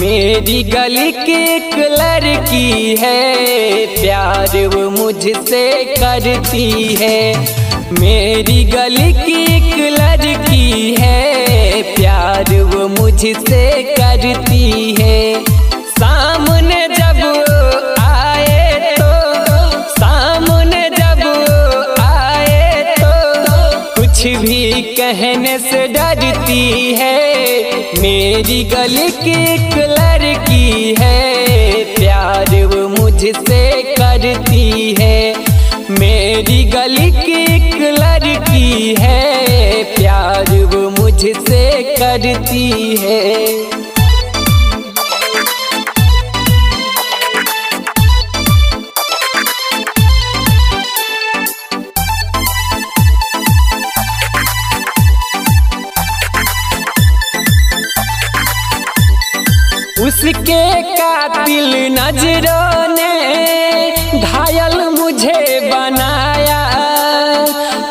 मेरी गली की एक लड़की है, प्यार वो मुझसे करती है। मेरी गली की एक लड़की है, प्यार वो मुझसे करती है। सामने जब आए तो, सामने जब आए तो कुछ भी कहने से डरती है। मेरी गली की एक लड़की है, प्यार वो मुझसे करती है। मेरी गली की एक लड़की है, प्यार वो मुझसे करती है। उसके कातिल नजरों ने घायल मुझे बनाया।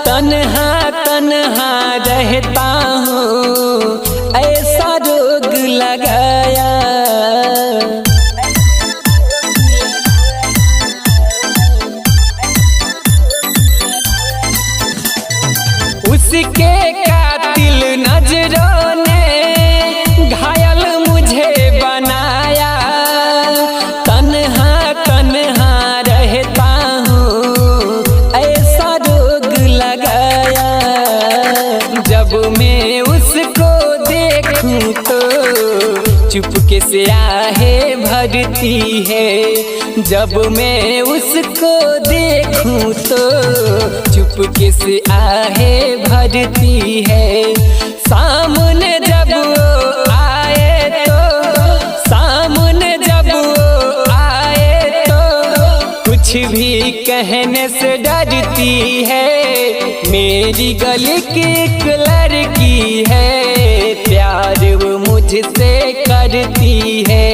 तन्हा तन्हा रहता हूँ, ऐसा रोग लगाया। उसके कातिल नजरों ने घायल मुझे बनाया। तन्हा तन्हा रहता हूँ, ऐसा रोग लगाया। जब मैं उसको देखूं तो चुपके से आहें भरती है। जब मैं उसको देखूं तो चुपके से आहें भरती है। सामने जब आए तो, सामने जब आए तो कुछ भी कहने से डरती है। मेरी गली की एक लड़की है, प्यार वो मुझसे करती है।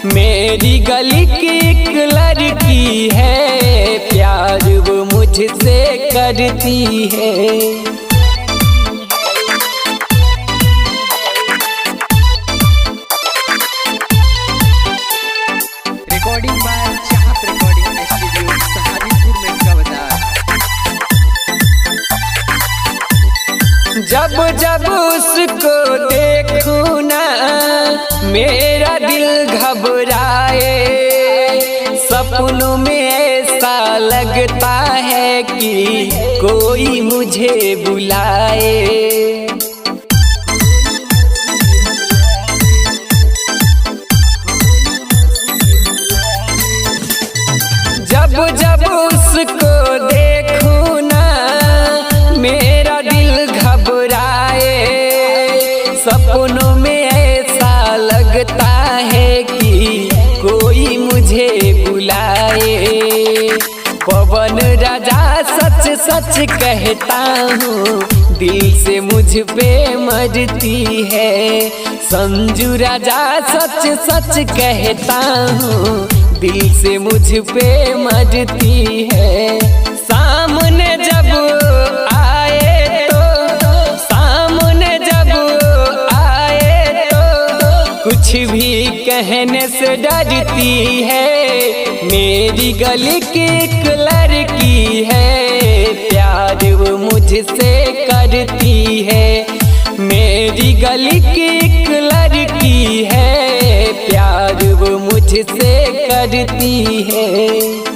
मेरी गली की एक लड़की है, प्यार वो मुझसे करती है। रिकॉर्डिंग बाय चाहत रिकॉर्डिंग स्टूडियो सहारनपुर में का बाजार। जब जब उसको देखूं ना मेरा दिल घबराए। सपनों में ऐसा लगता है कि कोई मुझे बुलाए। जब जब उसको देखूं ना मेरा दिल घबराए। सपनों में ऐसा लगता है कि कोई मुझे बुलाए। पवन राजा सच सच कहता हूँ, दिल से मुझ पे मरती है। संजू राजा सच सच कहता हूँ, दिल से मुझ पे मरती है। सामने जब आए तो, सामने जब आए तो कुछ भी कहने से डरती है। मेरी गली की एक लड़की है, प्यार वो मुझसे करती है। मेरी गली की एक लड़की है, प्यार वो मुझसे करती है।